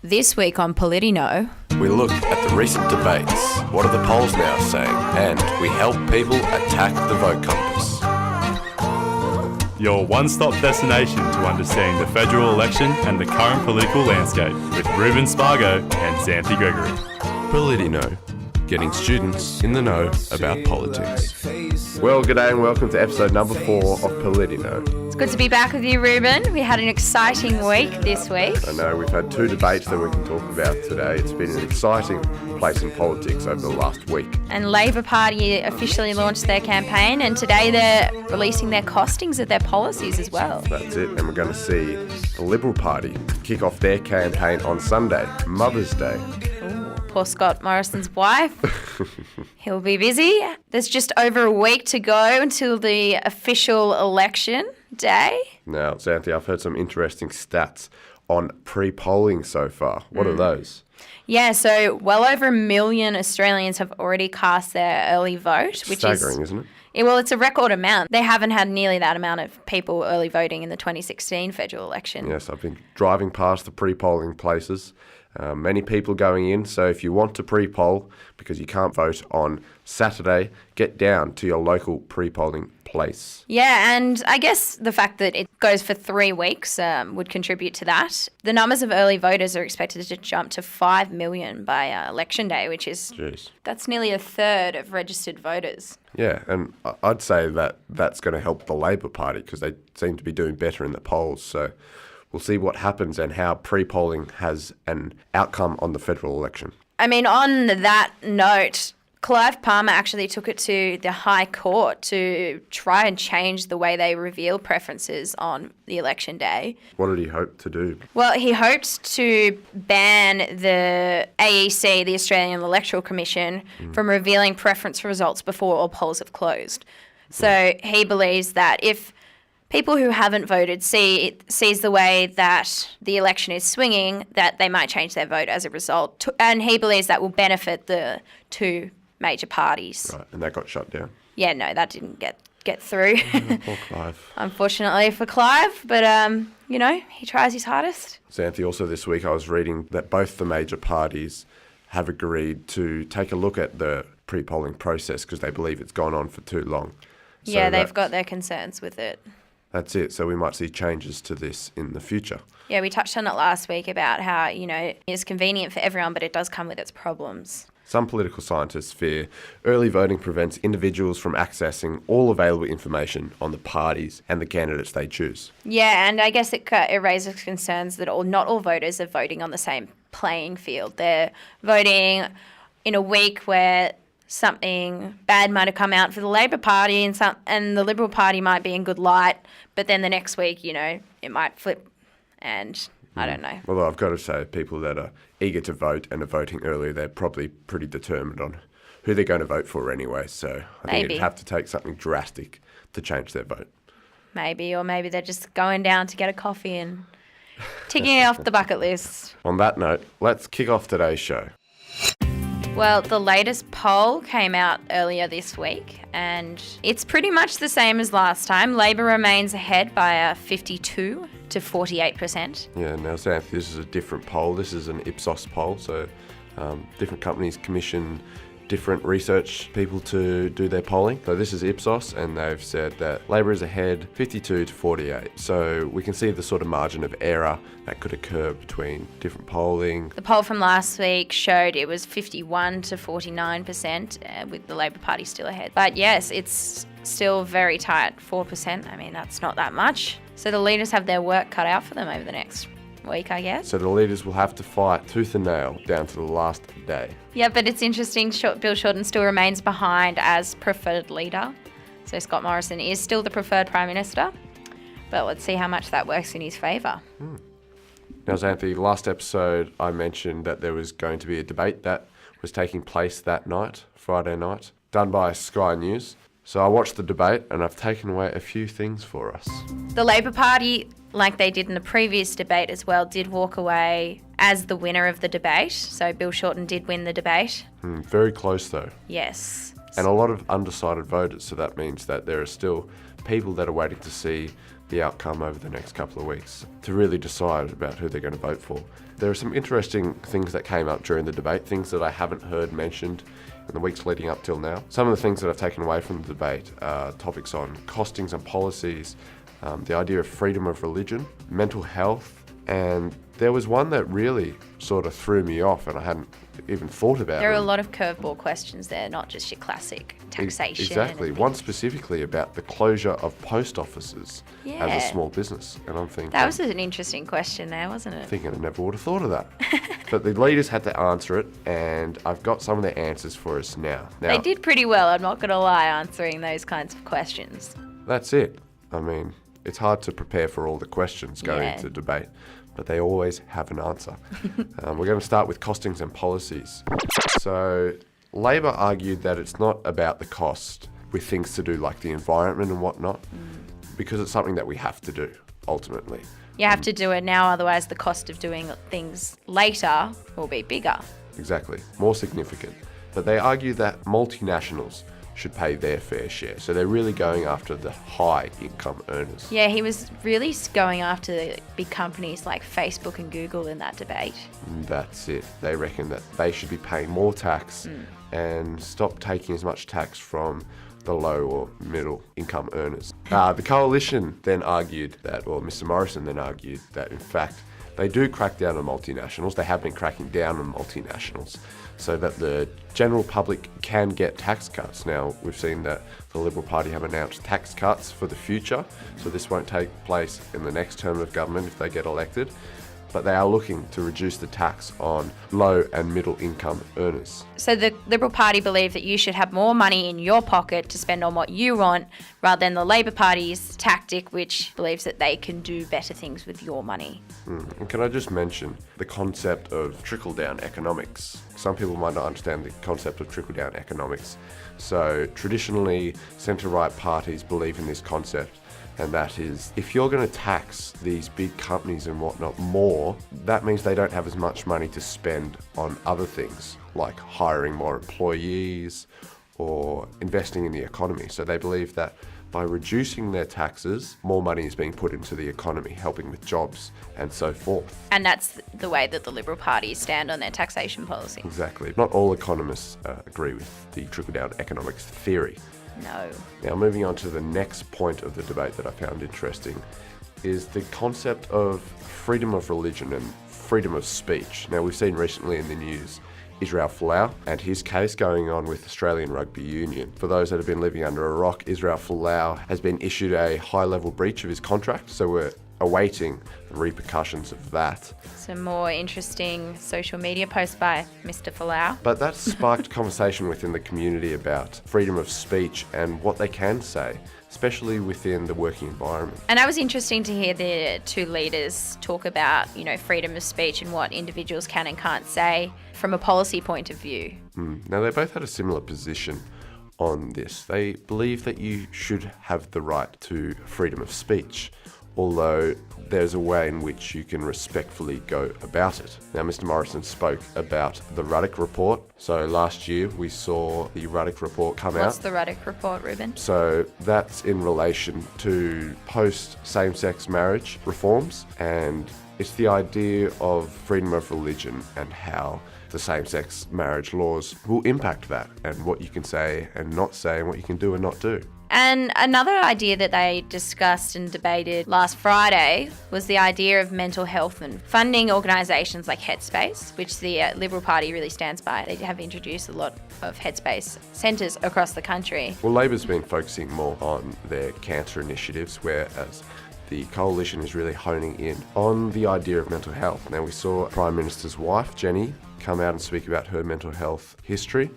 This week on PolitiKnow, we look at the recent debates, what are the polls now saying, and we help people attack the vote compass. Your one-stop destination to understanding the federal election and the current political landscape with Reuben, Spargo and Xanthe Gregory. PolitiKnow, getting students in the know about politics. Well, g'day and welcome to episode number 4 of PolitiKnow. it's good to be back with you, Reuben. We had an exciting week this week. I know we've had 2 debates that we can talk about today. It's been an exciting place in politics over the last week. And Labor Party officially launched their campaign, and today they're releasing their costings of their policies as well. That's it, and we're going to see the Liberal Party kick off their campaign on Sunday, Mother's Day. Poor Scott Morrison's wife. He'll be busy. There's just over a week to go until the official election day. Now, Xanthe, I've heard some interesting stats on pre-polling so far. What are those? Yeah, so well over 1 million Australians have already cast their early vote, which Staggering, isn't it? Well, it's a record amount. They haven't had nearly that amount of people early voting in the 2016 federal election. Yes, I've been driving past the pre-polling places. Many people going in, so if you want to pre-poll, because you can't vote on Saturday, get down to your local pre-polling place. Yeah, and I guess the fact that it goes for 3 weeks would contribute to that. The numbers of early voters are expected to jump to 5 million by election day, which is, that's nearly a third of registered voters. Yeah, and I'd say that that's going to help the Labor Party because they seem to be doing better in the polls, so we'll see what happens and how pre-polling has an outcome on the federal election. I mean, on that note, Clive Palmer actually took it to the High Court to try and change the way they reveal preferences on the election day. What did he hope to do? Well, he hoped to ban the AEC, the Australian Electoral Commission, from revealing preference results before all polls have closed. So he believes that if people who haven't voted sees the way that the election is swinging, that they might change their vote as a result. And he believes that will benefit the 2 major parties. Right, and that got shut down. Yeah, no, that didn't get through. Poor Clive. Unfortunately for Clive, but, he tries his hardest. Xanthe, also this week I was reading that both the major parties have agreed to take a look at the pre-polling process because they believe it's gone on for too long. So yeah, they've got their concerns with it. That's it. So we might see changes to this in the future. Yeah, we touched on it last week about how, it's convenient for everyone, but it does come with its problems. Some political scientists fear early voting prevents individuals from accessing all available information on the parties and the candidates they choose. Yeah, and I guess it raises concerns that not all voters are voting on the same playing field. They're voting in a week where something bad might have come out for the Labor Party and the Liberal Party might be in good light, but then the next week, it might flip and I don't know. Although I've got to say, people that are eager to vote and are voting early, they're probably pretty determined on who they're going to vote for anyway, so I think it'd have to take something drastic to change their vote. Maybe, or maybe they're just going down to get a coffee and ticking it off the bucket list. On that note, let's kick off today's show. Well, the latest poll came out earlier this week and it's pretty much the same as last time. Labor remains ahead by 52 to 48%. Yeah, now Xanthe, this is a different poll. This is an Ipsos poll, so different companies commission different research people to do their polling. So this is Ipsos, and they've said that Labor is ahead 52 to 48. So we can see the sort of margin of error that could occur between different polling. The poll from last week showed it was 51 to 49%, with the Labor Party still ahead. But yes, it's still very tight, 4%. I mean, that's not that much. So the leaders have their work cut out for them over the next week, I guess. So the leaders will have to fight tooth and nail down to the last day. Yeah, but it's interesting. Bill Shorten still remains behind as preferred leader. So Scott Morrison is still the preferred Prime Minister. But let's see how much that works in his favour. Now, Xanthe, last episode I mentioned that there was going to be a debate that was taking place that night, Friday night, done by Sky News. So I watched the debate and I've taken away a few things for us. The Labor Party, like they did in the previous debate as well, did walk away as the winner of the debate. So Bill Shorten did win the debate. Very close though. Yes. And a lot of undecided voters, so that means that there are still people that are waiting to see the outcome over the next couple of weeks to really decide about who they're going to vote for. There are some interesting things that came up during the debate, things that I haven't heard mentioned in the weeks leading up till now. Some of the things that I've taken away from the debate are topics on costings and policies, the idea of freedom of religion, mental health, and there was one that really sort of threw me off and I hadn't even thought about. There are a lot of curveball questions there, not just your classic taxation. Exactly. One specifically about the closure of post offices as a small business. And I'm thinking... That was an interesting question there, wasn't it? Thinking I never would have thought of that. But the leaders had to answer it, and I've got some of their answers for us now. They did pretty well, I'm not going to lie, answering those kinds of questions. That's it. I mean, it's hard to prepare for all the questions going into debate, but they always have an answer. We're going to start with costings and policies. So Labor argued that it's not about the cost with things to do like the environment and whatnot, because it's something that we have to do, ultimately. You have to do it now, otherwise the cost of doing things later will be bigger. Exactly, more significant. But they argue that multinationals should pay their fair share. So they're really going after the high income earners. Yeah, he was really going after the big companies like Facebook and Google in that debate. That's it. They reckon that they should be paying more tax and stop taking as much tax from the low or middle income earners. The coalition then argued that, or Mr. Morrison then argued that in fact they do crack down on multinationals. They have been cracking down on multinationals so that the general public can get tax cuts. Now, we've seen that the Liberal Party have announced tax cuts for the future, so this won't take place in the next term of government if they get elected, but they are looking to reduce the tax on low and middle income earners. So the Liberal Party believe that you should have more money in your pocket to spend on what you want, rather than the Labor Party's tactic, which believes that they can do better things with your money. And can I just mention the concept of trickle-down economics? Some people might not understand the concept of trickle-down economics. So traditionally, centre-right parties believe in this concept, and that is, if you're going to tax these big companies and whatnot more, that means they don't have as much money to spend on other things, like hiring more employees or investing in the economy. So they believe that by reducing their taxes, more money is being put into the economy, helping with jobs and so forth. And that's the way that the Liberal Party stand on their taxation policy. Exactly. Not all economists agree with the trickle-down economics theory. No. Now, moving on to the next point of the debate that I found interesting is the concept of freedom of religion and freedom of speech. Now, we've seen recently in the news Israel Folau and his case going on with Australian Rugby Union. For those that have been living under a rock, Israel Folau has been issued a high-level breach of his contract, so we're awaiting the repercussions of that. Some more interesting social media posts by Mr. Folau. But that sparked conversation within the community about freedom of speech and what they can say, especially within the working environment. And that was interesting to hear the two leaders talk about, freedom of speech and what individuals can and can't say from a policy point of view. Now, they both had a similar position on this. They believe that you should have the right to freedom of speech, although there's a way in which you can respectfully go about it. Now, Mr. Morrison spoke about the Ruddock Report. So last year we saw the Ruddock Report come out. What's the Ruddock Report, Reuben? So that's in relation to post same-sex marriage reforms, and it's the idea of freedom of religion and how the same-sex marriage laws will impact that, and what you can say and not say, and what you can do and not do. And another idea that they discussed and debated last Friday was the idea of mental health and funding organisations like Headspace, which the Liberal Party really stands by. They have introduced a lot of Headspace centres across the country. Well, Labor's been focusing more on their cancer initiatives, whereas the coalition is really honing in on the idea of mental health. Now, we saw Prime Minister's wife, Jenny, come out and speak about her mental health history,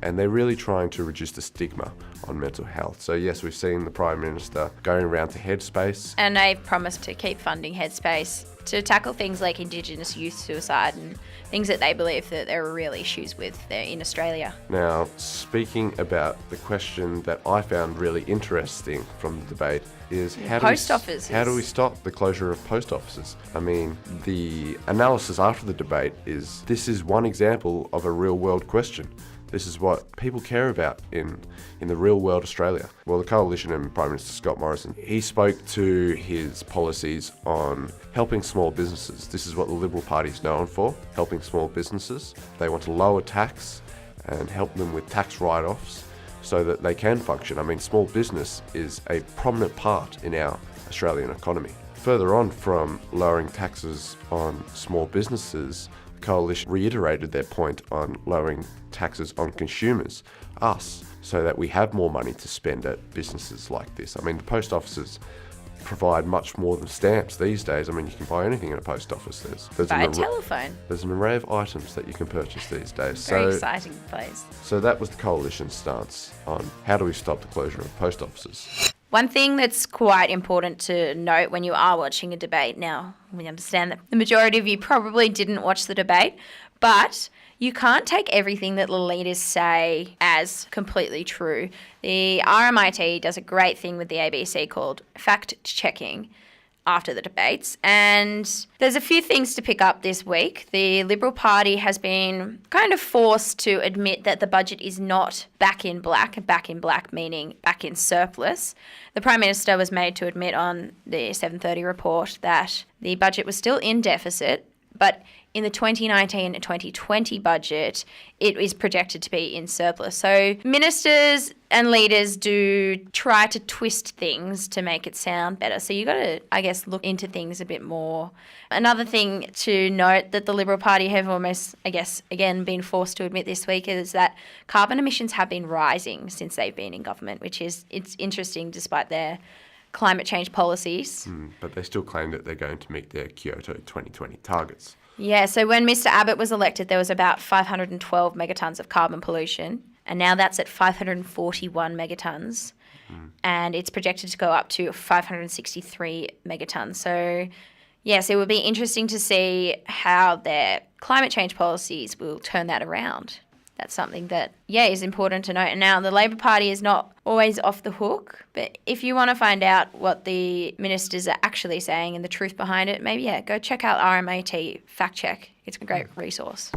and they're really trying to reduce the stigma on mental health. So yes, we've seen the Prime Minister going around to Headspace. And they've promised to keep funding Headspace to tackle things like Indigenous youth suicide and things that they believe that there are real issues with there in Australia. Now, speaking about the question that I found really interesting from the debate is how do we stop the closure of post offices? I mean, the analysis after the debate is this is one example of a real world question. This is what people care about in the real world Australia. Well, the Coalition and Prime Minister Scott Morrison, he spoke to his policies on helping small businesses. This is what the Liberal Party is known for, helping small businesses. They want to lower tax and help them with tax write-offs so that they can function. I mean, small business is a prominent part in our Australian economy. Further on from lowering taxes on small businesses, the Coalition reiterated their point on lowering taxes on consumers, us, so that we have more money to spend at businesses like this. I mean, the post offices provide much more than stamps these days. I mean, you can buy anything in a post office. There's Buy a telephone. There's an array of items that you can purchase these days. Very exciting place. So that was the Coalition's stance on how do we stop the closure of post offices. One thing that's quite important to note when you are watching a debate, now we understand that the majority of you probably didn't watch the debate, but you can't take everything that the leaders say as completely true. The RMIT does a great thing with the ABC called fact-checking after the debates, and there's a few things to pick up this week. The Liberal Party has been kind of forced to admit that the budget is not back in black meaning back in surplus. The Prime Minister was made to admit on the 7:30 report that the budget was still in deficit, but in the 2019 and 2020 budget, it is projected to be in surplus. So ministers and leaders do try to twist things to make it sound better. So you got to, I guess, look into things a bit more. Another thing to note that the Liberal Party have almost, I guess, again, been forced to admit this week is that carbon emissions have been rising since they've been in government, it's interesting despite their climate change policies. But they still claim that they're going to meet their Kyoto 2020 targets. Yeah, so when Mr Abbott was elected, there was about 512 megatons of carbon pollution, and now that's at 541 megatons, and it's projected to go up to 563 megatons. So, yes, it would be interesting to see how their climate change policies will turn that around. That's something that, is important to note. And now the Labor Party is not always off the hook, but if you want to find out what the ministers are actually saying and the truth behind it, maybe, go check out RMAT Fact Check. It's a great resource.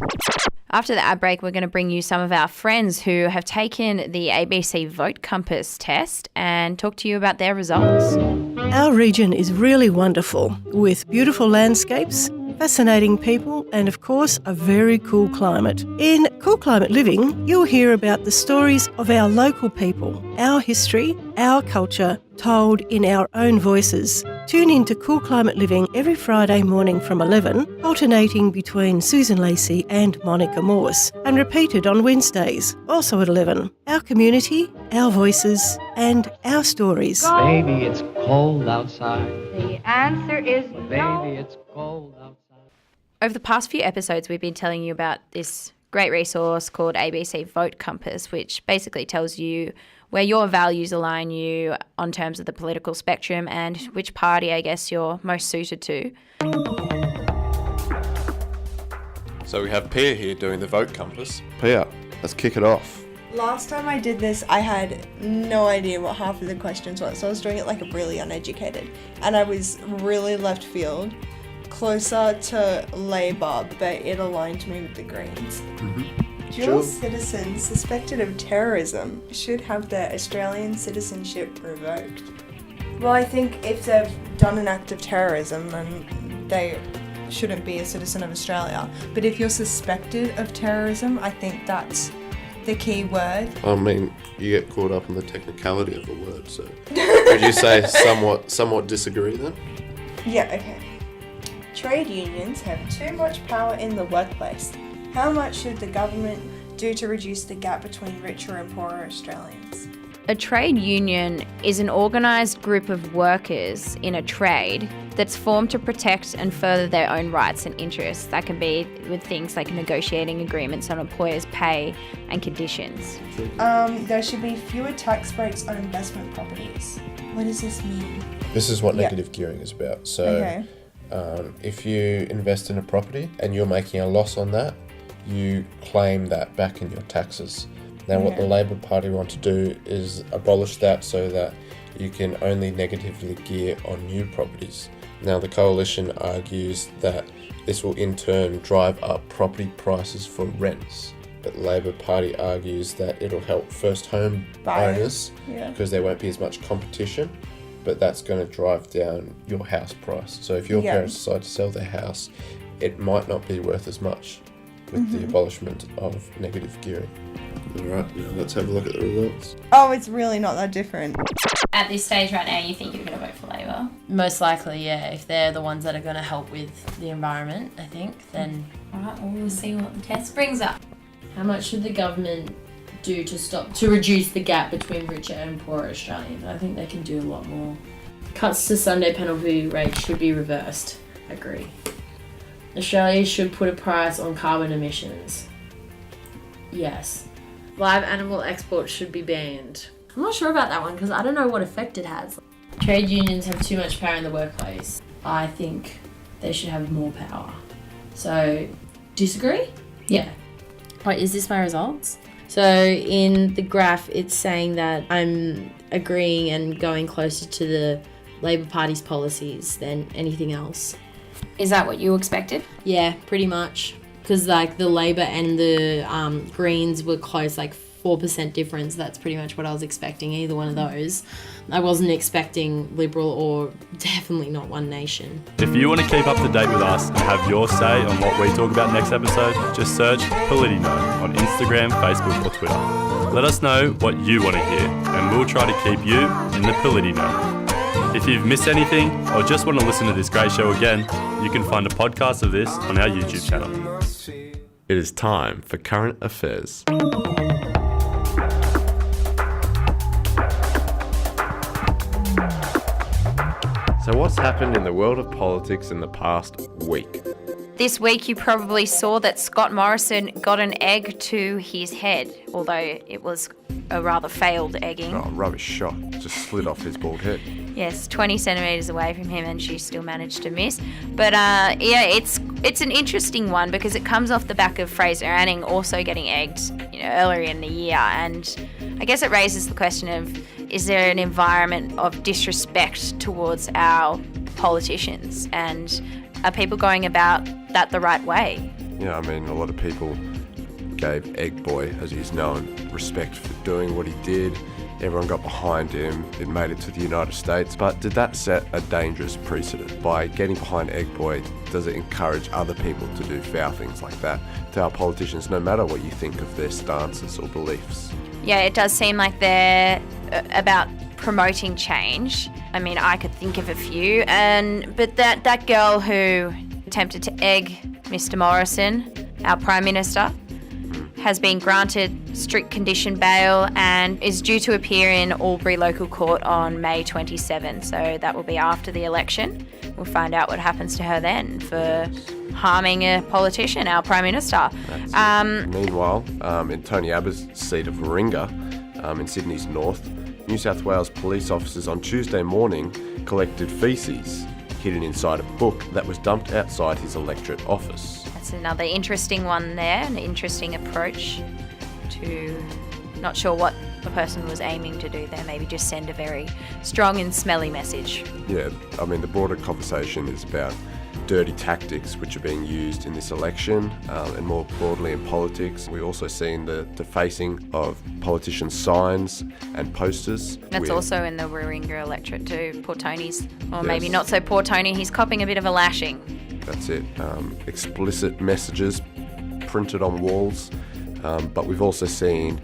After the ad break, we're going to bring you some of our friends who have taken the ABC Vote Compass test and talk to you about their results. Our region is really wonderful, with beautiful landscapes, fascinating people, and of course, a very cool climate. In Cool Climate Living, you'll hear about the stories of our local people, our history, our culture, told in our own voices. Tune in to Cool Climate Living every Friday morning from 11, alternating between Susan Lacey and Monica Morse, and repeated on Wednesdays, also at 11. Our community, our voices, and our stories. Baby, it's cold outside. The answer is no. Baby, it's cold outside. Over the past few episodes, we've been telling you about this great resource called ABC Vote Compass, which basically tells you where your values align you on terms of the political spectrum and which party, I guess, you're most suited to. So we have Pia here doing the Vote Compass. Pia, let's kick it off. Last time I did this, I had no idea what half of the questions were, so I was doing it like a really uneducated. And I was really left field, closer to Labour, but it aligned me with the Greens. Dual citizens suspected of terrorism should have their Australian citizenship revoked. Well, I think if they've done an act of terrorism, then they shouldn't be a citizen of Australia. But if you're suspected of terrorism, I think that's the key word. I mean, you get caught up in the technicality of a word, so would you say somewhat disagree then? Yeah, okay. Trade unions have too much power in the workplace. How much should the government do to reduce the gap between richer and poorer Australians? A trade union is an organised group of workers in a trade that's formed to protect and further their own rights and interests. That can be with things like negotiating agreements on employers' pay and conditions. There should be fewer tax breaks on investment properties. What does this mean? This is what negative gearing is about. So if you invest in a property and you're making a loss on that, you claim that back in your taxes. Now what the Labor Party want to do is abolish that so that you can only negatively gear on new properties. Now the Coalition argues that this will in turn drive up property prices for rents. But the Labor Party argues that it'll help first home Buyers, owners because there won't be as much competition, but that's going to drive down your house price. So if your parents decide to sell their house, it might not be worth as much with the abolishment of negative gearing. Alright, now let's have a look at the results. Oh, it's really not that different. At this stage right now, you think you're going to vote for Labor? Most likely, yeah. If they're the ones that are going to help with the environment, I think, then... Alright, well, we'll see what the test brings up. How much should the government do to reduce the gap between richer and poorer Australians? I think they can do a lot more. Cuts to Sunday penalty rates should be reversed. Agree. Australia should put a price on carbon emissions. Yes. Live animal exports should be banned. I'm not sure about that one because I don't know what effect it has. Trade unions have too much power in the workplace. I think they should have more power. So, disagree? Yeah. Wait, is this my results? So in the graph, it's saying that I'm agreeing and going closer to the Labor Party's policies than anything else. Is that what you expected? Yeah, pretty much. Because like the Labor and the Greens were close, like 4% difference. That's pretty much what I was expecting, either one of those. I wasn't expecting Liberal or definitely not One Nation. If you want to keep up to date with us and have your say on what we talk about next episode, just search PolitiKnow on Instagram, Facebook or Twitter. Let us know what you want to hear and we'll try to keep you in the PolitiKnow. If you've missed anything or just want to listen to this great show again, you can find a podcast of this on our YouTube channel. It is time for current affairs. So what's happened in the world of politics in the past week? This week you probably saw that Scott Morrison got an egg to his head, although it was a rather failed egging. Oh, rubbish shot. Just slid off his bald head. Yes, 20 centimetres away from him and she still managed to miss. But yeah, it's an interesting one because it comes off the back of Fraser Anning also getting egged, earlier in the year. And I guess it raises the question of, is there an environment of disrespect towards our politicians? And are people going about that the right way? Yeah, I mean, a lot of people gave Egg Boy, as he's known, respect for doing what he did. Everyone got behind him. It made it to the United States. But did that set a dangerous precedent? By getting behind Egg Boy, does it encourage other people to do foul things like that to our politicians, no matter what you think of their stances or beliefs? Yeah, it does seem like they're about promoting change. I mean, I could think of a few, but that girl who attempted to egg Mr. Morrison, our Prime Minister, has been granted strict condition bail and is due to appear in Albury Local Court on May 27. So that will be after the election. We'll find out what happens to her then for harming a politician, our Prime Minister. Meanwhile, in Tony Abbott's seat of Warringah, in Sydney's north, New South Wales police officers on Tuesday morning collected faeces hidden inside a book that was dumped outside his electorate office. That's another interesting one there, an interesting approach to, not sure what the person was aiming to do there, maybe just send a very strong and smelly message. Yeah, I mean, the broader conversation is about dirty tactics which are being used in this election and more broadly in politics. We've also seen the defacing of politicians' signs and posters. That's also in the Warringah electorate too, poor Tony's. Or maybe not so poor Tony, he's copping a bit of a lashing. That's it. Explicit messages printed on walls. But we've also seen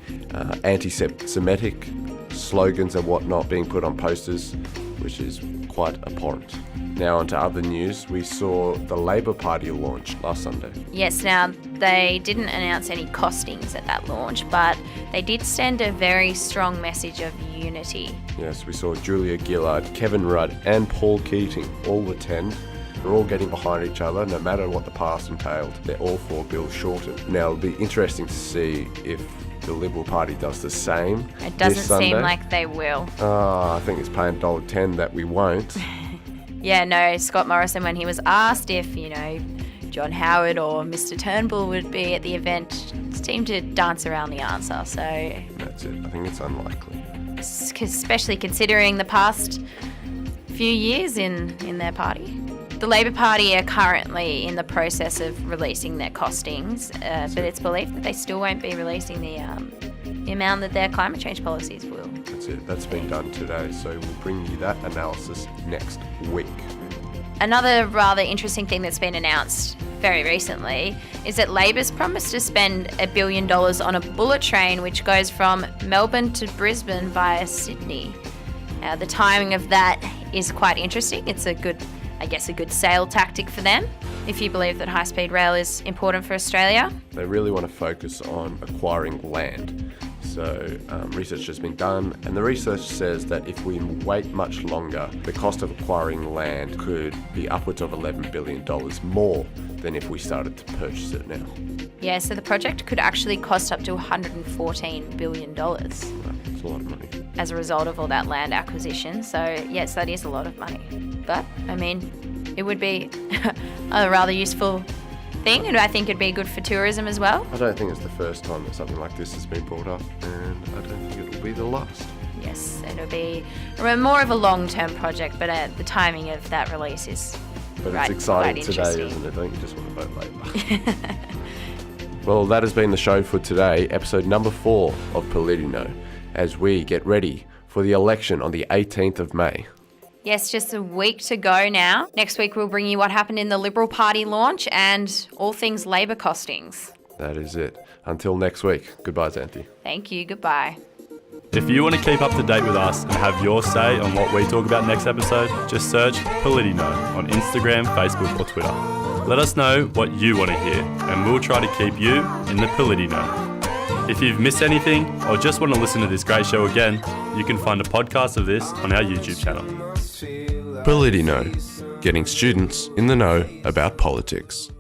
anti-Semitic slogans and whatnot being put on posters, which is quite abhorrent. Now on to other news. We saw the Labor Party launch last Sunday. Yes, now they didn't announce any costings at that launch, but they did send a very strong message of unity. Yes, we saw Julia Gillard, Kevin Rudd and Paul Keating all attend. They're all getting behind each other, no matter what the past entailed. They're all for Bill Shorten. Now it'll be interesting to see if the Liberal Party does the same. It doesn't this Sunday. Seem like they will. I think it's paying $1.10 that we won't. Yeah, no, Scott Morrison, when he was asked if, John Howard or Mr. Turnbull would be at the event, seemed to dance around the answer, so... That's it. I think it's unlikely. Especially considering the past few years in their party. The Labor Party are currently in the process of releasing their costings, but it's believed that they still won't be releasing the amount that their climate change policies will. That's it. That's been done today. So we'll bring you that analysis next week. Another rather interesting thing that's been announced very recently is that Labor's promised to spend $1 billion on a bullet train which goes from Melbourne to Brisbane via Sydney. Now, the timing of that is quite interesting. It's a good sale tactic for them, if you believe that high-speed rail is important for Australia. They really want to focus on acquiring land. So research has been done, and the research says that if we wait much longer, the cost of acquiring land could be upwards of $11 billion more than if we started to purchase it now. Yeah, so the project could actually cost up to $114 billion. That's a lot of money. As a result of all that land acquisition. So, yes, that is a lot of money. But, I mean, it would be a rather useful thing, and I think it'd be good for tourism as well. I don't think it's the first time that something like this has been brought up, and I don't think it'll be the last. Yes, it'll be more of a long-term project, but the timing of that release is It's exciting today, isn't it? Don't you just want to vote Labor? Well, that has been the show for today, episode number 4 of PolitiKnow, as we get ready for the election on the 18th of May. Yes, just a week to go now. Next week we'll bring you what happened in the Liberal Party launch and all things Labor costings. That is it. Until next week, goodbye, Xanthe. Thank you, goodbye. If you want to keep up to date with us and have your say on what we talk about next episode, just search PolitiKnow on Instagram, Facebook or Twitter. Let us know what you want to hear and we'll try to keep you in the PolitiKnow. If you've missed anything or just want to listen to this great show again, you can find a podcast of this on our YouTube channel. PolitiKnow, getting students in the know about politics.